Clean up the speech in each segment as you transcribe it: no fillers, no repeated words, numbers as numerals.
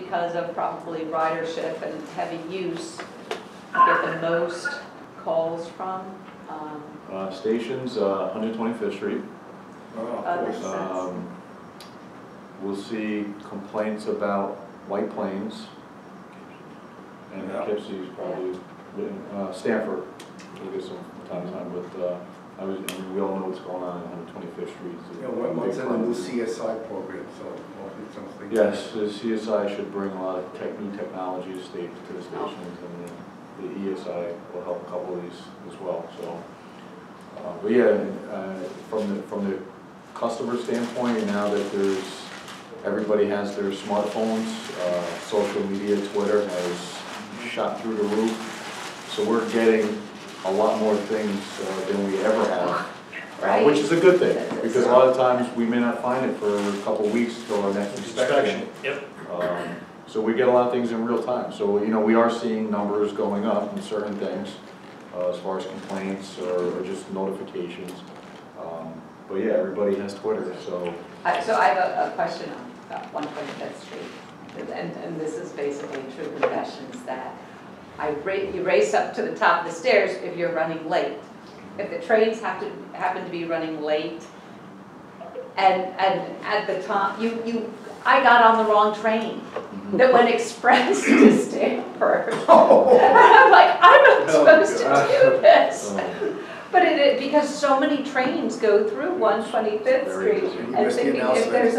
because of probably ridership and heavy use, you get the most calls from? Stations, 125th Street. We'll see complaints about White Plains, and Poughkeepsie's probably, Stanford, we'll get some time, but I mean, we all know what's going on 125th Street. Yeah, what's in the new CSI program, so hopefully something. Yes, the CSI should bring a lot of new technologies to the stations, and the ESI will help a couple of these as well. So, but yeah, from the customer standpoint, now that everybody has their smartphones, social media, Twitter has shot through the roof, so we're getting a lot more things than we ever have, which is a good thing, because a lot of times we may not find it for a couple of weeks till our next inspection. Yep. So we get a lot of things in real time. So we are seeing numbers going up in certain things, as far as complaints or just notifications. But yeah, everybody has Twitter, so. So I have a question on 125th Street, and this is basically true confessions that you race up to the top of the stairs if you're running late. If the trains happen to be running late, and at the top, I got on the wrong train that went express to Stanford. And I'm like, I'm not supposed to do this. But because so many trains go through 125th Street, and thinking if there's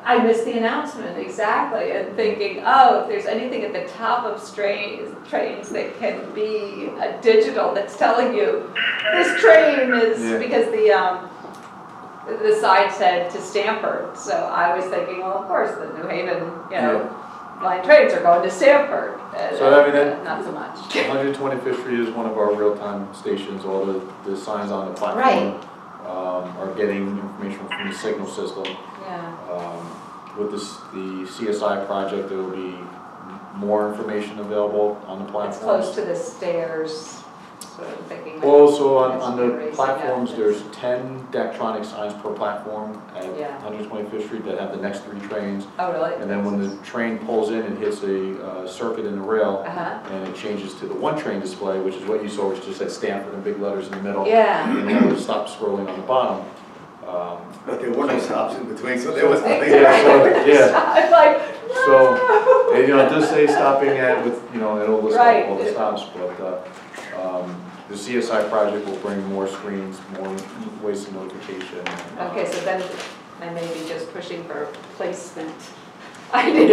I missed the announcement, exactly, and thinking, oh, if there's anything at the top of trains that can be digital that's telling you this train is, because the side said to Stanford, so I was thinking, well, of course, the New Haven, line trains are going to Stanford. So I mean, not so much. 125th Street is one of our real-time stations. All the signs on the platform are getting information from the signal system. With the CSI project, there will be more information available on the platform. It's close to the stairs, so I'm thinking. Also on the platforms, there's 10 Daktronic signs per platform at 125th Street that have the next 3 trains. Oh, really? And then when the train pulls in, it hits a circuit in the rail, and it changes to the one train display, which is what you saw, which just said Stanford in big letters in the middle. And then it stops scrolling on the bottom. But there were no stops in between, so there was nothing. I'm like, no. So it does say stopping at it'll list all the stops, but the CSI project will bring more screens, more ways of notification. Okay, so then I may be just pushing for placement. Obviously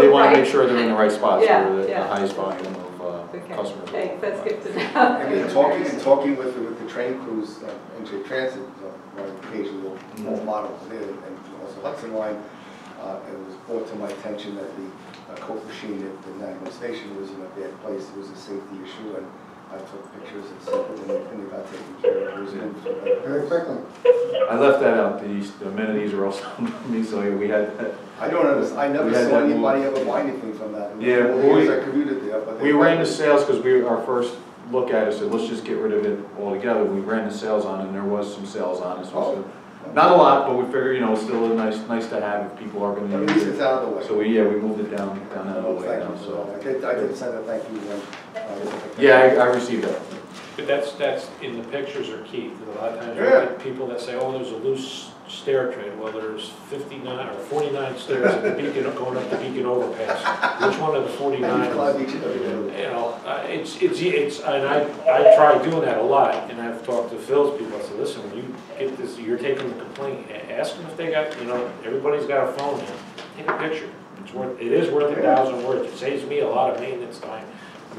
they want to make sure they're in the right spots for the highest volume of customers. Okay, that's good to know. I mean, talking with the train crews, NJ Transit, occasionally more models there, and also Hudson Line, it was brought to my attention that the coke machine at the Nagman station was in a bad place. It was a safety issue, and I took pictures and sent it, and it got taken care of. It was moved very quickly. I left that out. The amenities are also me, so we had that. I don't understand. I never saw anybody ever buy anything from that. I commuted there, but we ran the sales because our first look at it said, let's just get rid of it altogether. We ran the sales on it, and there was some sales on it. So not a lot, but we figured, it's still nice to have if people are going to use it. It's out of the way. So we moved it down out of the way now. So I did send a thank you one. I received that. But that's in the pictures are key. A lot of times you get people that say, oh, there's a loose stair train. Well, there's 59 or 49 stairs at the Beacon going up the Beacon overpass. Which one of the 49? It's and I try doing that a lot, and I've talked to Phil's people. I said, listen, when you get this, you're taking the complaint. Ask them if they got, everybody's got a phone now. Take a picture. It is worth 1,000 words. It saves me a lot of maintenance time.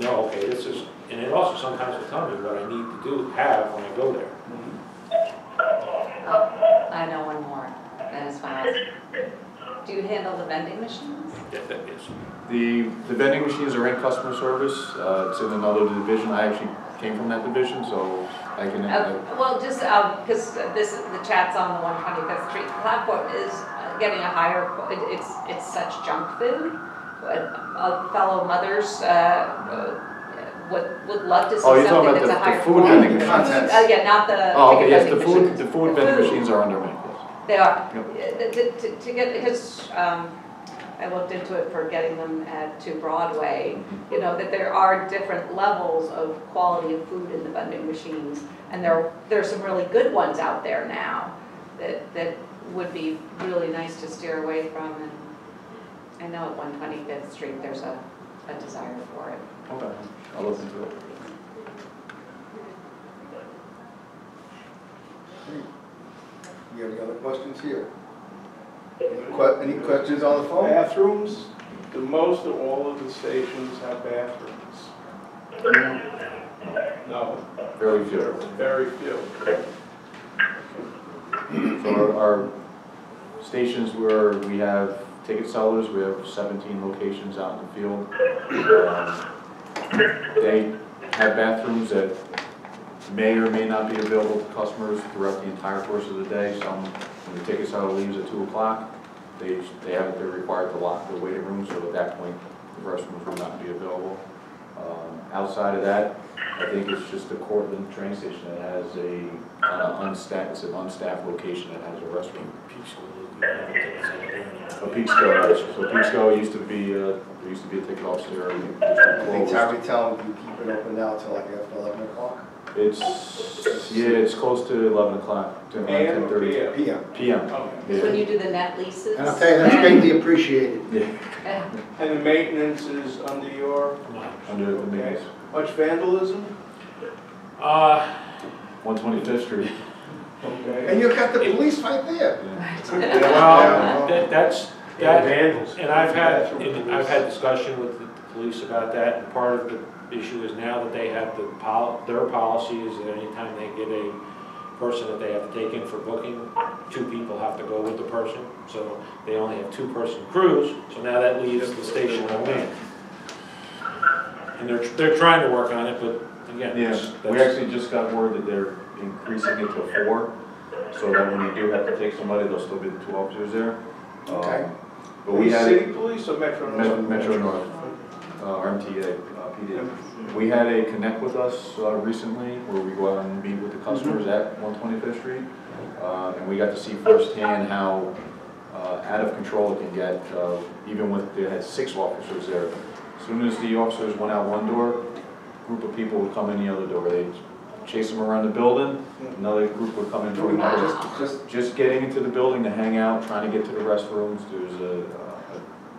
Okay, this is, and it also sometimes will tell me what I need to have when I go there. I know one more. That is fast. Do you handle the vending machines? Yeah, that is. The vending machines are in customer service. It's in another division. I actually came from that division, so I can. Well, just because the chat's on the 125th Street platform is getting a higher. It's such junk food. Fellow mothers would love to see something that's a higher food vending machines. Not the. Yes, the food vending machines are under me. They are. To get because I looked into it for getting them to Broadway, you know, that there are different levels of quality of food in the vending machines. And there's some really good ones out there now that would be really nice to steer away from. And I know at 125th Street, there's a desire for it. Okay, I'll look into it. You have any other questions here? Any questions on the phone? Bathrooms, do most or all of the stations have bathrooms? No, Very few. very few. So our stations where we have ticket sellers, we have 17 locations out in the field. They have bathrooms that may or may not be available to customers throughout the entire course of the day. Some, when the ticket seller leaves at 2 o'clock, they're required to lock the waiting room, so at that point, the restrooms will not be available. Outside of that, I think it's just the Cortland train station that has an unstaffed location that has a restroom. Peekskill used to be, there used to be a ticket office there. I think Tarrytown, you keep it open now till like after 11 o'clock? It's close to 11 o'clock, to AM or 10:30. PM? PM. Okay. When you do the net leases. And I'll tell you, that's greatly appreciated. Yeah, And the maintenance is under your, under the maintenance. much vandalism? 125th Street. Okay. And you've got the police right there. Yeah. Well, that's, vandals. and I've had discussion with the police about that, and part of the issue is now that they have their policy is that anytime they get a person that they have to take in for booking, 2 people have to go with the person, so they only have 2-person crews, so now that leaves the station unmanned. And they're trying to work on it, but again, Yeah, that's- we actually just got word that they're increasing it to 4, so that when you do have to take somebody, there'll still be the 2 officers there. Okay. But we had City police or Metro North? Metro North, MTA, PD. We had a Connect with Us recently, where we go out and meet with the customers at 125th Street, and we got to see firsthand how out of control it can get, even with, they had 6 officers there. As soon as the officers went out one door, a group of people would come in the other door. They'd chase them around the building, another group would come in from another. Just getting into the building to hang out, trying to get to the restrooms. There's a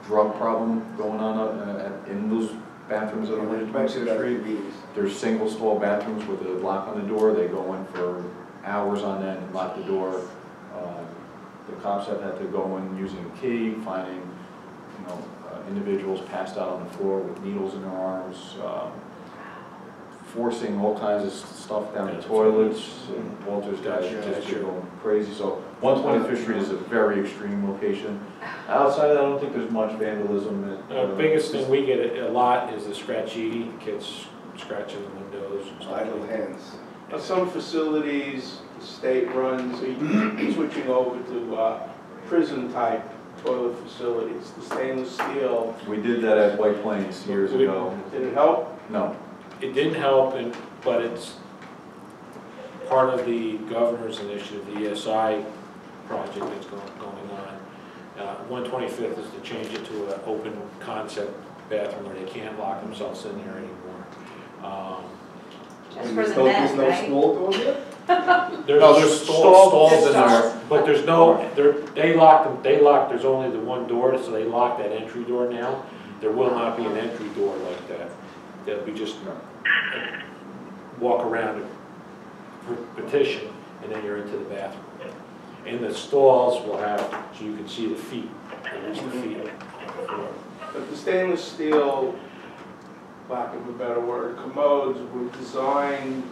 drug problem going on in those bathrooms on Mentioned 125th that Street. in meetings. There's single stall bathrooms with a lock on the door. They go in for hours on end and lock the door. The cops have had to go in using a key, finding, individuals passed out on the floor with needles in their arms, forcing all kinds of stuff down the toilets. And Walter's guys just going crazy. So 125th Street is a very extreme location. Outside of that, I don't think there's much vandalism. The biggest thing we get a lot is the scratchini, kids scratching the windows and stuff Idle like that. hands. Now, some facilities, the state runs, are switching over to prison-type toilet facilities, the stainless steel. We did that at White Plains years ago. Did it help? No. It didn't help, but it's part of the governor's initiative, the ESI project that's going on. 125th is to change it to an open concept bathroom where they can't lock themselves in there anymore. Just And for the there's net, no right? stall door there? There's stalls in there. but there's no, they lock, there's only the one door, so they lock that entry door now. There will not be an entry door like that. There'll be just walk around and petition, and then you're into the bathroom. And the stalls will have, so you can see the feet, at least the feet on the floor. But the stainless steel, lack of a better word, commodes were designed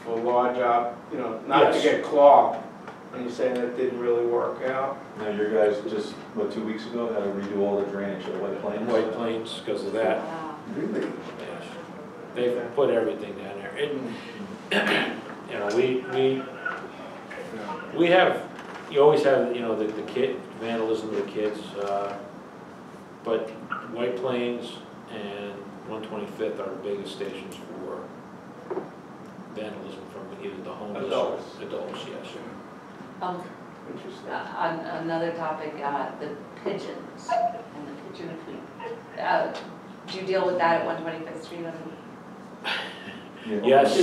for large not to Yes. get clogged. And you're saying that didn't really work out? Now, your guys just, 2 weeks ago, had to redo all the drainage at White Plains? White Plains, because of that, Wow. Really? yes. They've put everything down there. We have, you always have, the kid, vandalism of the kids, but White Plains and 125th are the biggest stations for vandalism from either the homeless or adults, yes. Interesting. On another topic, the pigeons and the June fleet. Do you deal with that at 125th Street? Yes,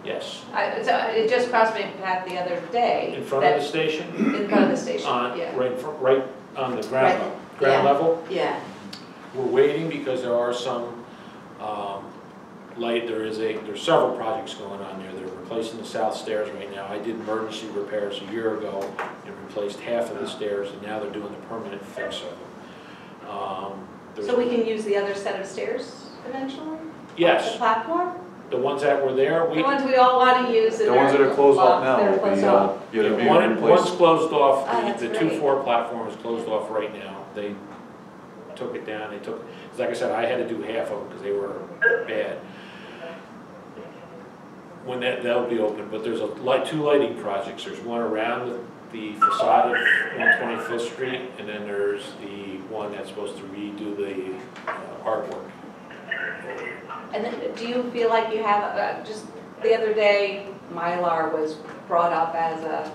yes. So it just crossed my path the other day. In front of the station, In front of the station, on, yeah. right on the ground, Right, ground yeah. level. Yeah. We're waiting because there are some, there's several projects going on there. They're replacing the south stairs right now. I did emergency repairs a year ago and replaced half of the stairs, and now they're doing the permanent fix of them. So we can use the other set of stairs eventually? The Yes, platform? the ones that were there, The ones we all want to use. The ones that are closed off now They're will closed be, off. yeah, they'll be one's replaced. closed off. Oh, that's The great. 2-4 platform is closed off right now. They took it down, like I said, I had to do half of them because they were bad. When that'll be open, but there's two lighting projects. There's one around the facade of 125th Street, and then there's the one that's supposed to redo the artwork. And then, do you feel like you have, just the other day, Mylar was brought up as a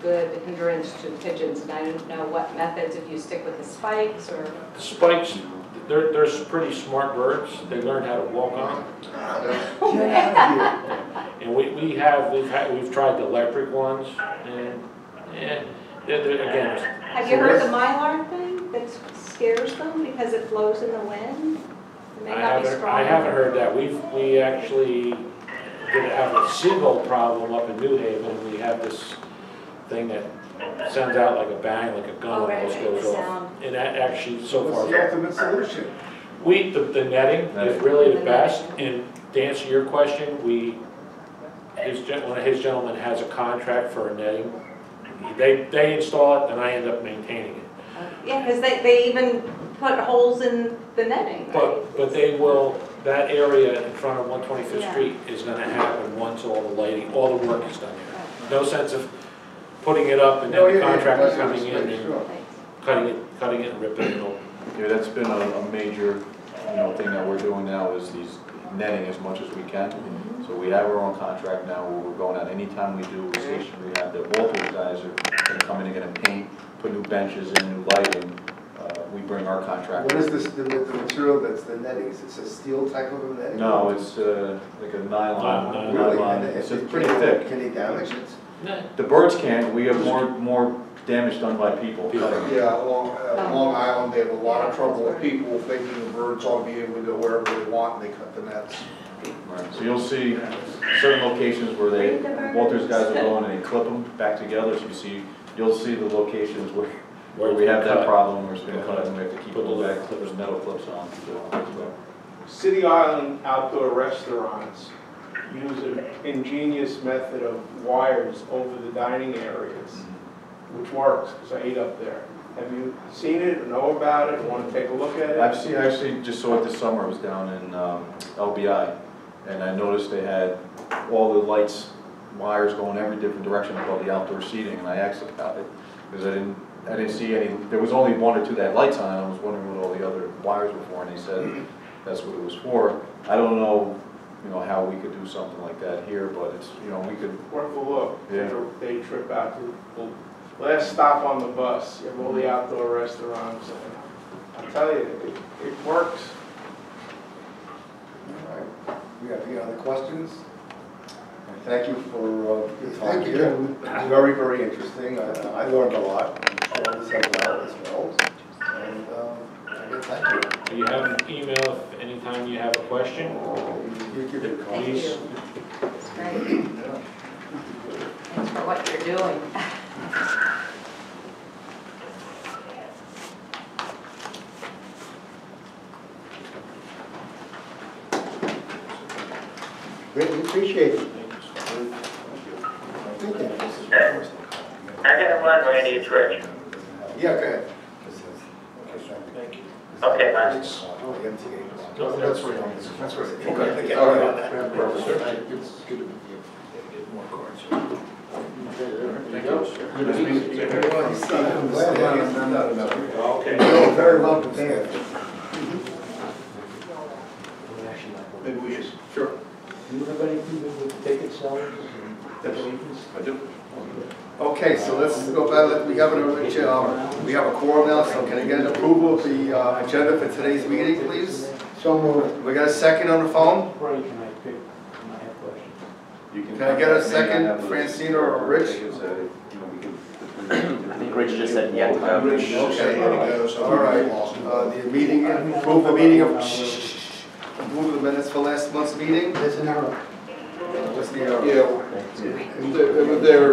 good hindrance to pigeons, and I didn't know what methods, if you stick with the spikes or. The spikes, they're pretty smart birds. They learn how to walk on them. And we've tried the electric ones, and again, Have you heard the Mylar thing that scares them because it flows in the wind? It may not be strong. I haven't heard that. We actually did have a seagull problem up in New Haven, and we have this thing that sends out like a bang, like a gun, Oh, right, almost right, goes the off. sound. And that actually, so far, What's the ultimate solution? the netting is really the best. And to answer your question, one of his gentlemen has a contract for a netting. They install it, and I end up maintaining it. Yeah, because they even put holes in the netting, right? But they will, that area in front of 125th Yeah. Street is gonna happen once all the lighting, all the work is done there. No sense of putting it up and then the contractor coming in and Thanks. cutting it and ripping it open. Yeah, that's been a major, thing that we're doing now is these netting as much as we can. So we have our own contract now where we're going out, anytime we do a station rehab, the Walters guys are gonna come in and gonna paint, put new benches in, new lighting. We bring our contract. What is this, the material that's the netting? Is it a steel type of a netting? No, it's like a nylon. Really? Nylon. And It's it- pretty thick. Can they damage it? The birds can't, we have more damage done by people. Yeah, along Long Island, they have a lot of trouble with people thinking the birds ought to be able to go wherever they want, and they cut the nets. Right, so you'll see certain locations where Walters guys will go in and they clip them back together, so you'll see the locations where we have that problem, where it's been cut and we have to keep pulling back, there's metal clips on. City Island outdoor restaurants use an ingenious method of wires over the dining areas, which works, because I eat up there. Have you seen it, or know about it, want to take a look at it? I actually just saw it this summer, I was down in LBI, and I noticed they had all the lights, wires going every different direction above the outdoor seating, and I asked about it, because I didn't see any, there was only one or two that had lights on, and I was wondering what all the other wires were for, and they said that's what it was for. I don't know, how we could do something like that here, but it's, we could, Worth a look. Yeah. Take a day trip out to the last stop on the bus. You have all the outdoor restaurants. And I tell you, it works. All right. We have any other questions? And thank you for your time Thank you. here. It was very, very interesting. I learned a lot. I'm sure others have as well. And again, thank you. You have an email if anytime you have a question. You give it a call. Thank Please. you. It's great. Thanks for what you're doing. Greatly appreciate it. I got one, Randy, it's Rich. Yeah, go ahead. Thank you. Okay, bye. Oh, the MTA. No, That's right. That's right. Okay, all right. Perfect. It's good to meet you. Get more cards. Thank you. Good to meet you. I'm glad Okay. you're very well prepared. Maybe we should. sure, Do you have anything with ticket sellers and Yes. agents? I do. Okay. Okay, so let's go back, we have a quorum now, so can I get an approval of the agenda for today's meeting, please? So moved. We got a second on the phone? Right, can I pick, I have questions. Can I get a second, Francine or Rich? I think Rich just said yeah. Okay, all right, the meeting, approve the meeting of, approve the minutes for last month's meeting? There's an error. What's the error? Yeah,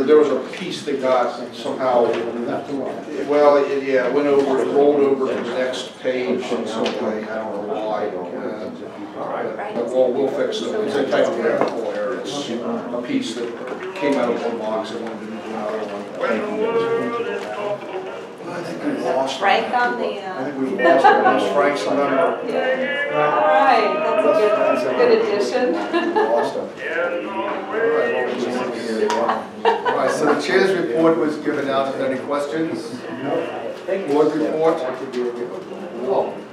there was a piece that got somehow, well, it went over, it rolled over to the next page in some way, I don't know why. But we'll fix it, it's a type of error, it's a piece that came out of one box and one didn't come out of one. I think we lost. Frank on the, I think we lost Frank's number. all right, that's a good addition. Lost him. All right, so the chair's report was given out. Are there any questions? Board report?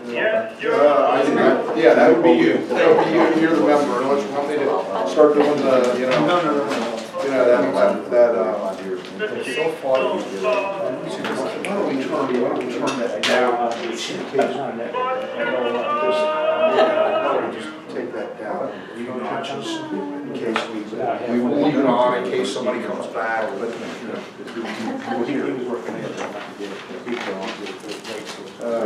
Yeah, that would be you. That would be you, you're the member, unless you want me to start doing the, you know. No. You know, So far, why don't we turn that down? Just take that down, a few notches, in case we will leave it on, in case somebody comes back, but, you know. He was working at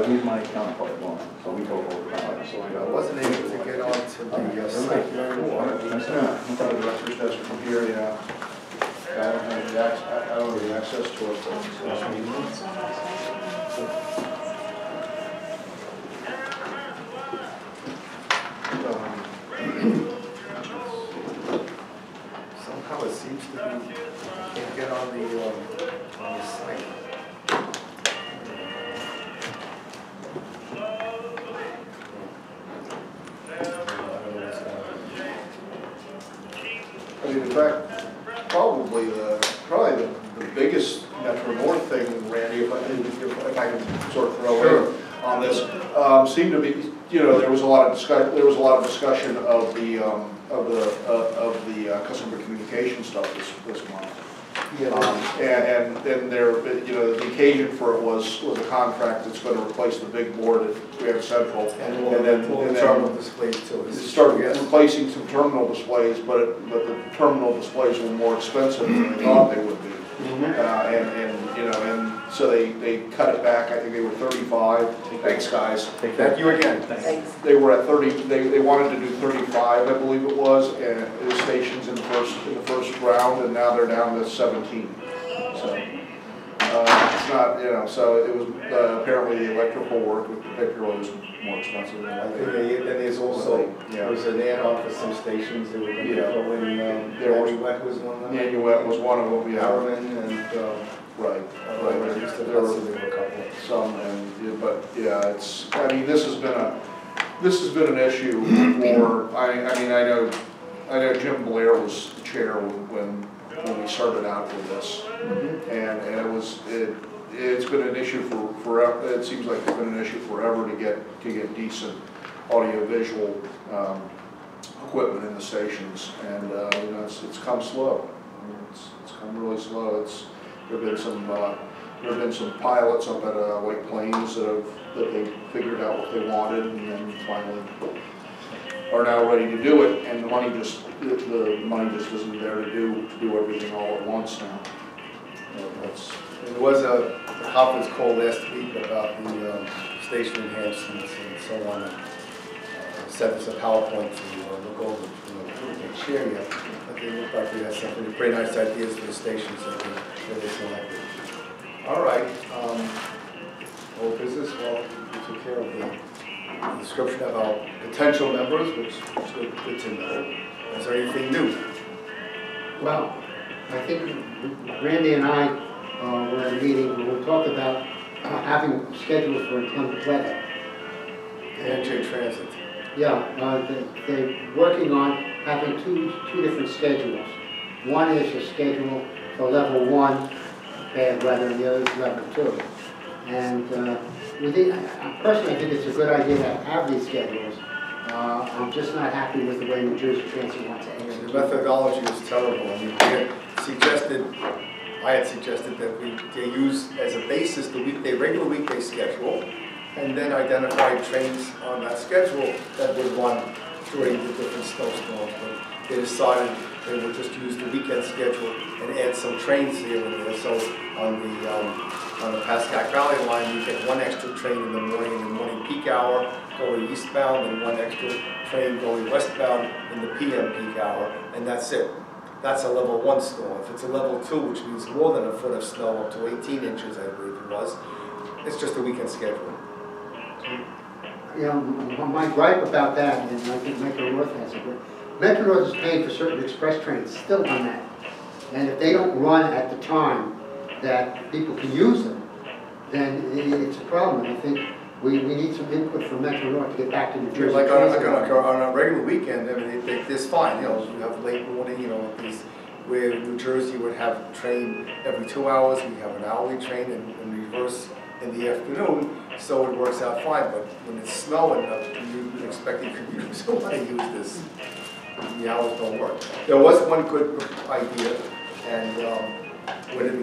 he's my counterpart, so we go over that. So I wasn't able to get on to the site before. The director's desk from here, yeah. I don't have the access to it. Somehow it seems to be, I can't get on the site. I mean, in fact, probably the biggest Metro North thing, Randy, if I can sort of throw in on this, seemed to be, you know, there was a lot of discussion of the customer communication stuff this month. And then there, you know, the occasion for it was a contract that's going to replace the big board at Grand Central. And then terminal displays too. It started replacing some terminal displays, but the terminal displays were more expensive than they thought they would be. And you know, and so they cut it back. I think they were 35. Thanks, guys. Thank you again. They were at 30. They wanted to do 35, I believe it was, and the stations in the first round, and now they're down to 17. So it's not, you know. So it was apparently the electrical work with the picture was more expensive than I think then there's also, there's an add-on for some stations that were going to throw in, Nanuet was one of them. Nanuet was one of them, yeah. Harriman and, Right. there were a couple. Some, and, but yeah, it's, I mean, this has been an issue for, I know Jim Blair was the chair when we started out with this. And it's been an issue for forever. It seems like it's been an issue forever to get decent audio-visual equipment in the stations, and you know, it's come slow. I mean, it's come really slow. There have been some pilots up at White Plains that they figured out what they wanted, and then finally are now ready to do it. And the money just isn't there to do everything all at once now. There was a conference call last week about the station enhancements and so on. Sent us a PowerPoint to look over, we can't share yet, but they look like they had some pretty nice ideas for the stations that they selected. All right, old business, well, we took care of the description of our potential members, which is good to know. Is there anything new? Well, I think Randy and I were at a meeting where we talked about having schedules for inclement weather. NJ Transit. Yeah, they're working on having two different schedules. One is a schedule for level 1, bad weather, and the other is level 2. And personally, I think it's a good idea to have these schedules. I'm just not happy with the way New Jersey Transit wants to The execute. methodology is terrible. I mean, they had suggested I had suggested that they use as a basis the regular weekday schedule, and then identify trains on that schedule that would run during the different snowstorms. But they decided they would just use the weekend schedule and add some trains here and there. So on the Pascack Valley line, you get one extra train in the morning peak hour going eastbound, and one extra train going westbound in the PM peak hour, and that's it. That's a level 1 snow. If it's a level 2, which means more than a foot of snow, up to 18 inches, I believe it was, it's just a weekend schedule. You know, my gripe about that, and I think Metro North has it, but Metro North is paying for certain express trains, still on that. And if they don't run at the time that people can use them, then it's a problem. And I think we need some input from Metro North to get back to New Jersey. Like on a regular weekend, I mean, it's fine, you know, you have late morning, you know, where New Jersey would have a train every 2 hours, we have an hourly train in reverse in the afternoon, so it works out fine. But when it's snowing, you're expecting commuters to want to use this. The hours don't work. There was one good idea, and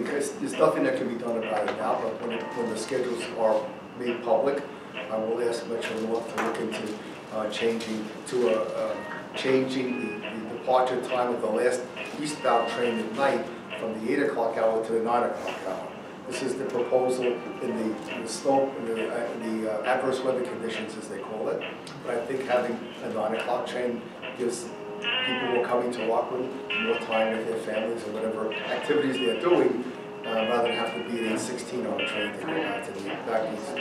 because there's nothing that can be done about it now, but when the schedules are made public, I will ask Metro North to look into changing the departure time of the last eastbound train at night from the 8 o'clock hour to the 9 o'clock hour. This is the proposal in the adverse weather conditions, as they call it. But I think having a 9 o'clock train gives people who are coming to Rockland more time with their families or whatever activities they're doing, rather than have to be in 16 on a train to go back east.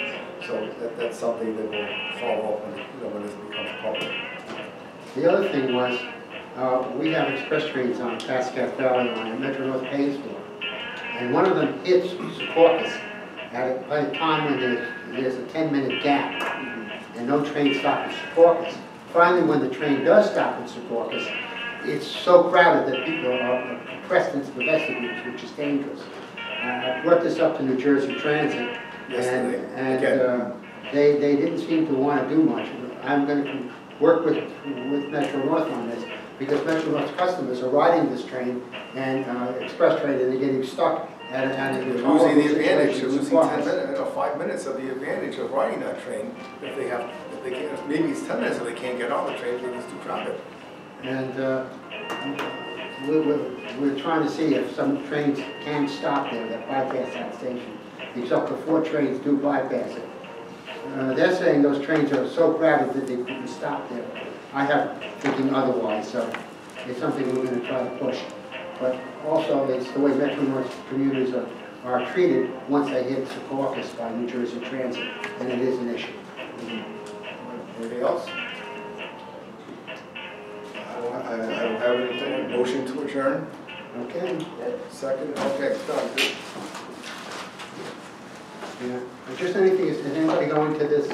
So that's something that we'll follow up when this becomes public. The other thing was, we have express trains on Pascack Valley line, and Metro North pays for it. And one of them hits Secaucus at a time when there's a 10-minute gap, and no train stops at Secaucus. Finally, when the train does stop at Secaucus, it's so crowded that people are pressed into the vestibules, which is dangerous. I brought this up to New Jersey Transit, and they didn't seem to want to do much. I'm going to work with Metro North on this, because Metro North's customers are riding this train and express train, and they're getting stuck at You're losing the advantage. You're losing 10 minutes, 5 minutes of the advantage of riding that train if they can't. Maybe it's 10 minutes if they can't get on the train because it's too crowded. And we're trying to see if some trains can stop there that bypass that station. Because up to 4 trains do bypass it. They're saying those trains are so crowded that they couldn't stop there. I have thinking otherwise, so it's something we're going to try to push. But also, it's the way Metro North commuters are treated once they hit Secaucus by New Jersey Transit, and it is an issue. Anything else? I don't have anything. Motion to adjourn? Okay. Second? Okay, done. Good. Yeah. Just anything, is anybody going to this